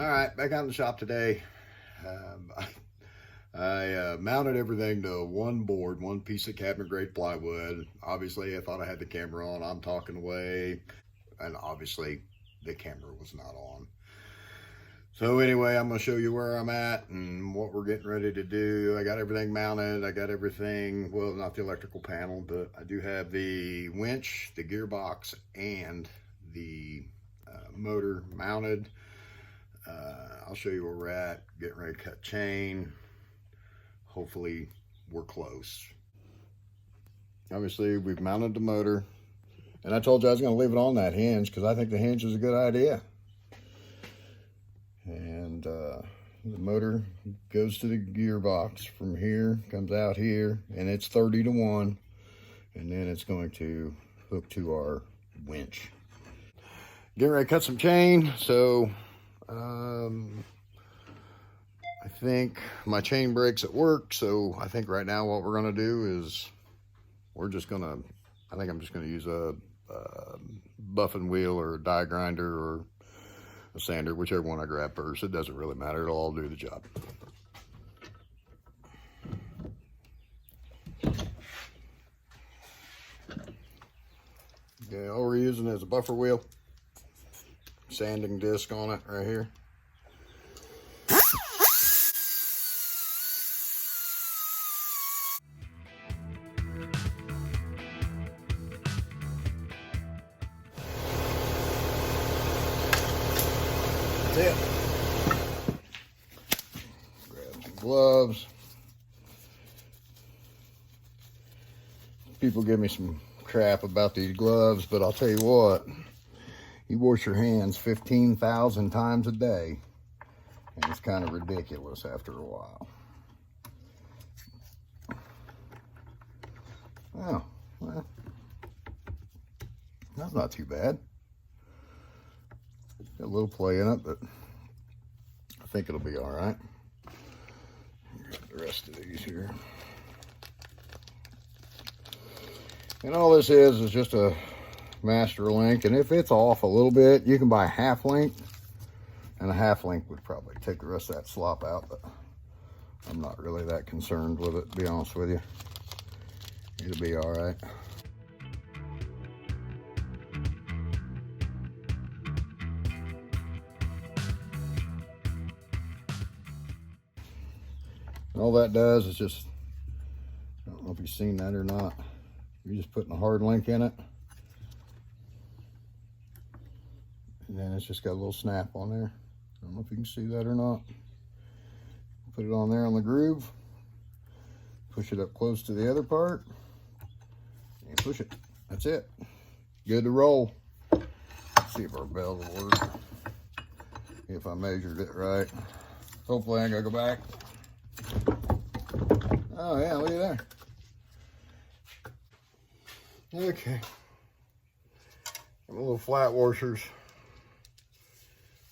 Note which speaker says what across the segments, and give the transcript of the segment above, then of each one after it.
Speaker 1: All right, back out in the shop today. I mounted everything to one board, one piece of cabinet grade plywood. Obviously, I thought I had the camera on. I'm talking away, and obviously the camera was not on. So anyway, I'm going to show you where I'm at and what we're getting ready to do. I got everything mounted. I got everything, well, not the electrical panel, but I do have the winch, the gearbox, and the motor mounted. I'll show you where we're at, getting ready to cut chain. Hopefully we're close. Obviously we've mounted the motor, and I told you I was going to leave it on that hinge because I think the hinge is a good idea. And the motor goes to the gearbox from here, comes out here, and it's 30 to 1, and then it's going to hook to our winch. Getting ready to cut some chain, so I think my chain breaks at work, so I think right now what we're gonna do is I think I'm just gonna use a buffing wheel or a die grinder or a sander, whichever one I grab first. It doesn't really matter, it'll all do the job. Okay, all we're using is a buffer wheel, sanding disc on it right here. That's it. Grab some gloves. People give me some crap about these gloves, but I'll tell you what, you wash your hands 15,000 times a day, and it's kind of ridiculous after a while. Oh, well, that's not too bad. Got a little play in it, but I think it'll be all right. Grab the rest of these here. And all this is just a master link, and if it's off a little bit, you can buy a half link, and a half link would probably take the rest of that slop out, but I'm not really that concerned with it, to be honest with you. It'll be all right. And all that does is just, I don't know if you've seen that or not, you're just putting a hard link in it, and then it's just got a little snap on there. I don't know if you can see that or not. Put it on there on the groove, push it up close to the other part, and push it. That's it. Good to roll. Let's see if our bell will work, if I measured it right. Hopefully I ain't gotta go back. Oh yeah, look at that. Okay. Got my little flat washers.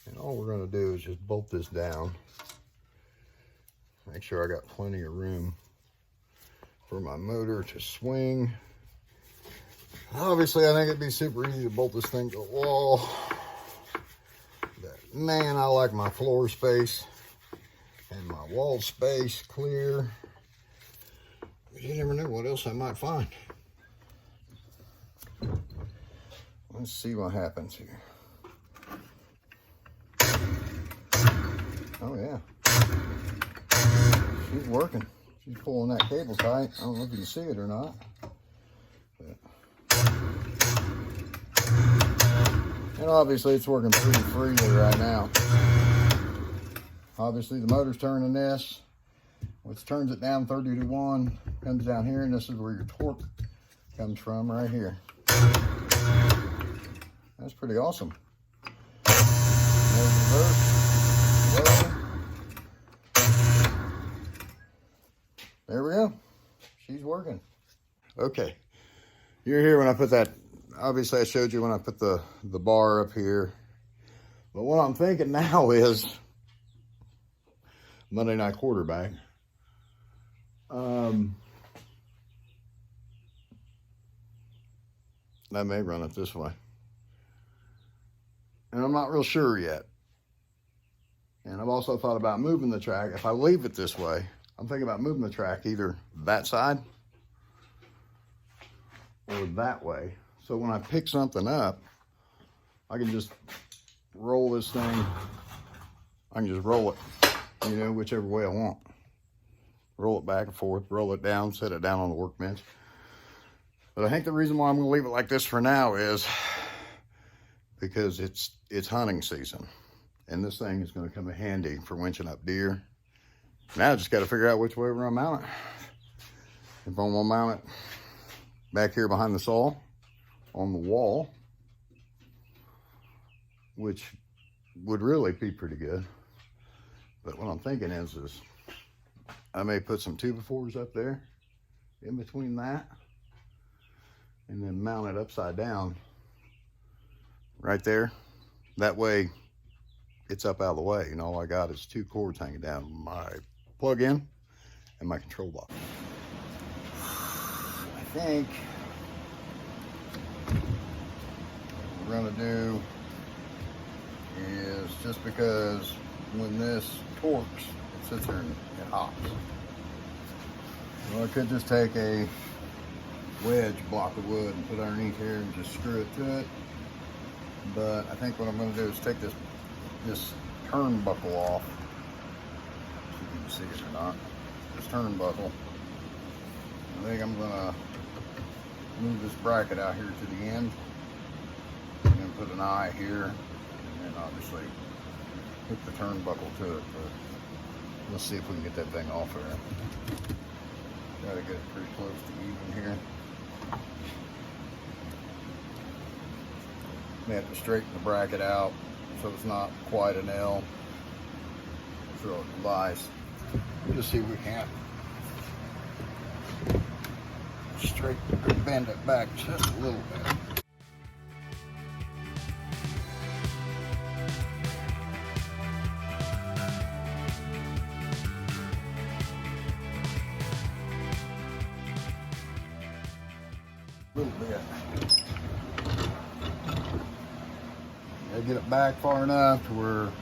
Speaker 1: And all we're gonna do is just bolt this down. Make sure I got plenty of room for my motor to swing. Obviously, I think it'd be super easy to bolt this thing to the wall. But man, I like my floor space and my wall space clear. You never know what else I might find. Let's see what happens here. Oh yeah. She's working. She's pulling that cable tight. I don't know if you can see it or not. But. And obviously it's working pretty freely right now. Obviously the motor's turning this, which turns it down 30 to 1, comes down here, and this is where your torque comes from right here. That's pretty awesome. There's reverse. There we go. She's working. Okay. You're here when I put that, obviously I showed you when I put the bar up here. But what I'm thinking now is Monday night quarterback. I may run it this way. And I'm not real sure yet. And I've also thought about moving the track. If I leave it this way, I'm thinking about moving the track either that side or that way. So when I pick something up, I can just roll this thing. I can just roll it, you know, whichever way I want. Roll it back and forth, roll it down, set it down on the workbench. But I think the reason why I'm gonna leave it like this for now is because it's hunting season. And this thing is gonna come in handy for winching up deer. Now I just gotta figure out which way we're gonna mount it. If I'm gonna mount it back here behind the saw on the wall, which would really be pretty good. But what I'm thinking is I may put some 2x4s up there in between that and then mount it upside down right there. That way it's up out of the way, and all I got is 2 cords hanging down, my plug-in and my control box. I think what we're gonna do is, just because when this torques, it sits there and it hops. Well, I could just take a wedge block of wood and put it underneath here and just screw it to it. But I think what I'm going to do is take this turnbuckle off. See if you can see it or not. This turnbuckle. I think I'm going to move this bracket out here to the end, and then put an eye here, and then obviously hook the turnbuckle to it. But let's see if we can get that thing off there. Try to get it pretty close to even here. May have to straighten the bracket out so it's not quite an L. Throw it in the vise. Just see if we can straighten, bend it back just a little bit. Little bit. Gotta get it back far enough to where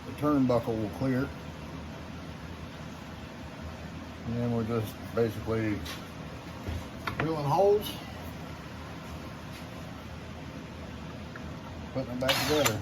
Speaker 1: the turnbuckle will clear. And then we're just basically drilling holes, putting them back together.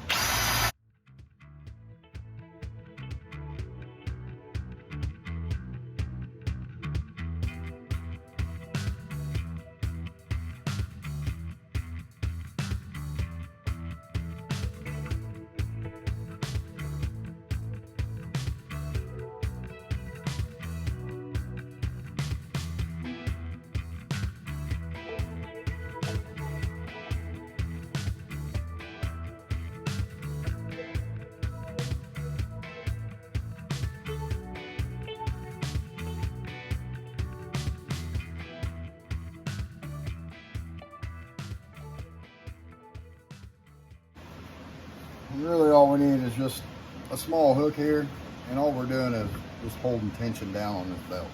Speaker 1: And really all we need is just a small hook here, and all we're doing is just holding tension down on this belt.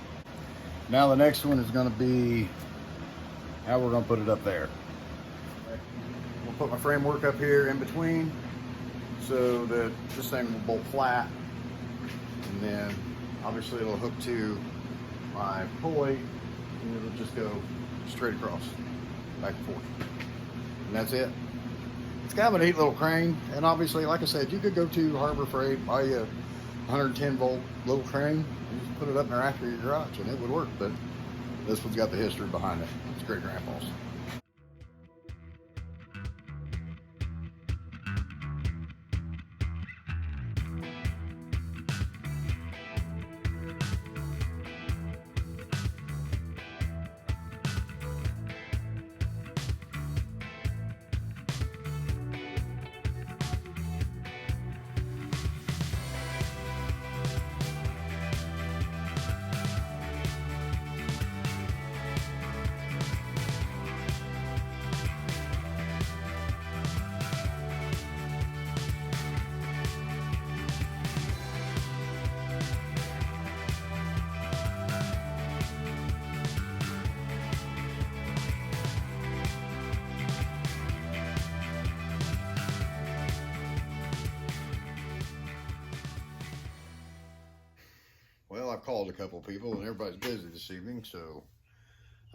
Speaker 1: Now the next one is going to be how we're going to put it up there. We'll put my framework up here in between so that this thing will bolt flat, and then obviously it'll hook to my pulley, and it'll just go straight across, back and forth, and that's it. It's kind of a neat little crane, and obviously, like I said, you could go to Harbor Freight, buy you a 110 volt little crane, and just put it up in the rack of your garage, and it would work. But this one's got the history behind it. It's great grandpa's. I've called a couple people and everybody's busy this evening, so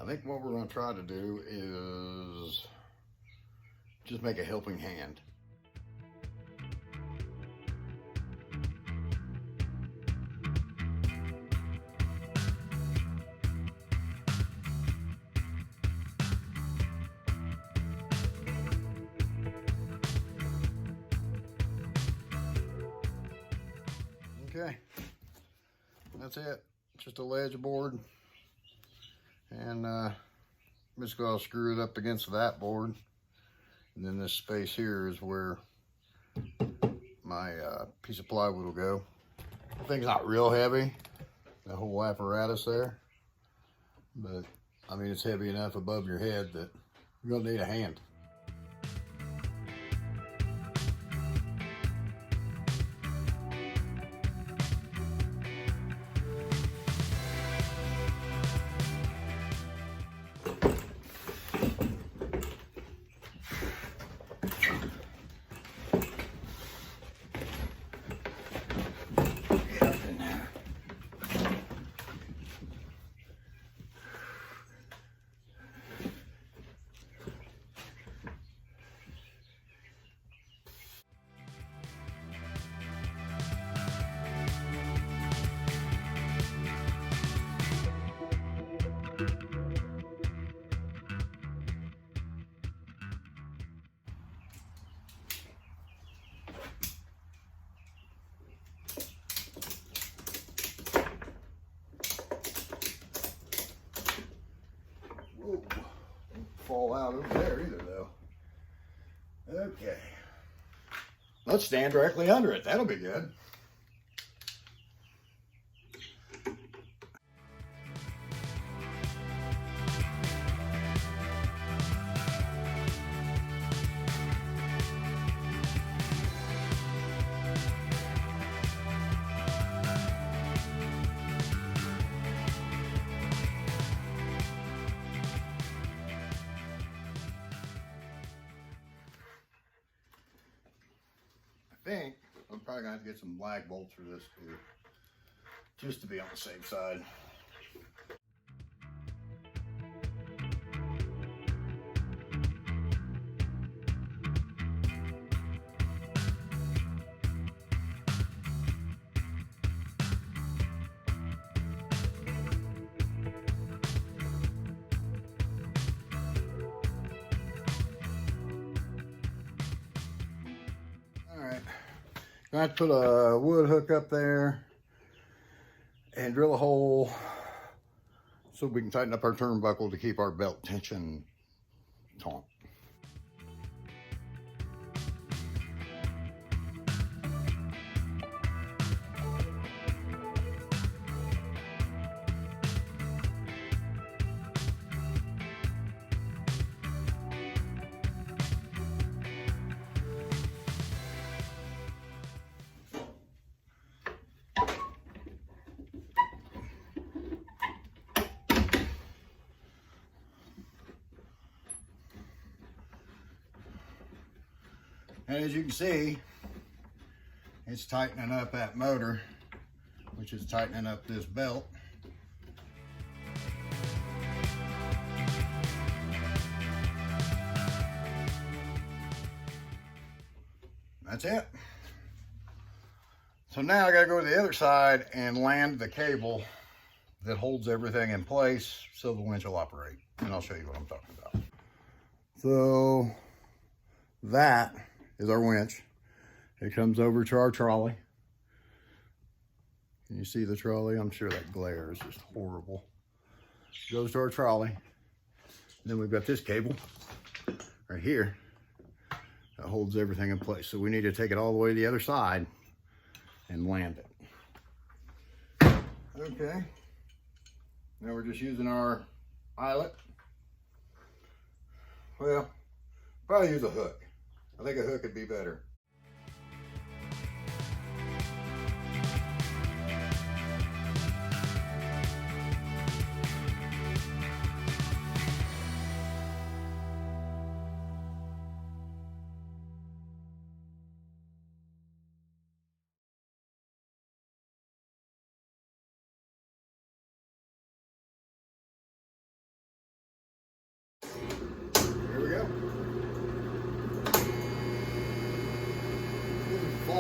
Speaker 1: I think what we're going to try to do is just make a helping hand. Okay, that's it. Just a ledge board, and I'm just going to screw it up against that board, and then this space here is where my piece of plywood will go. The thing's not real heavy, the whole apparatus there, but I mean it's heavy enough above your head that you're going to need a hand. Whoa, don't fall out over there either though. Okay, let's stand directly under it. That'll be good. I think I'm probably gonna have to get some black bolts for this too, just to be on the safe side. I have to put a wood hook up there and drill a hole so we can tighten up our turnbuckle to keep our belt tension taut. And as you can see, it's tightening up that motor, which is tightening up this belt. That's it. So now I gotta go to the other side and land the cable that holds everything in place so the winch will operate. And I'll show you what I'm talking about. So that is our winch. It comes over to our trolley. Can you see the trolley? I'm sure that glare is just horrible. Goes to our trolley. Then we've got this cable right here that holds everything in place. So we need to take it all the way to the other side and land it. Okay. Now we're just using our eyelet. Well, probably use a hook. I think a hook would be better.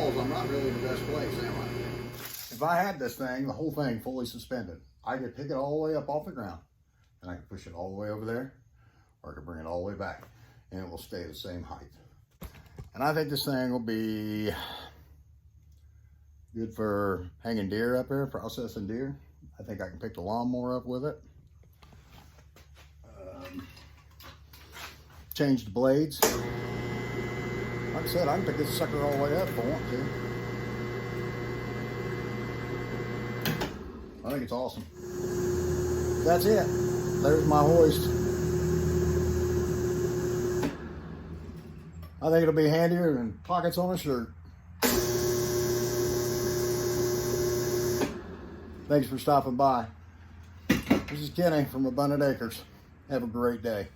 Speaker 1: falls, I'm not really in the best place, am I? If I had this thing, the whole thing fully suspended, I could pick it all the way up off the ground, and I could push it all the way over there, or I could bring it all the way back, and it will stay the same height. And I think this thing will be good for hanging deer up there, processing deer. I think I can pick the lawnmower up with it. Change the blades. Like I said, I can pick this sucker all the way up if I want to. I think it's awesome. That's it. There's my hoist. I think it'll be handier than pockets on a shirt. Thanks for stopping by. This is Kenny from Abundant Acres. Have a great day.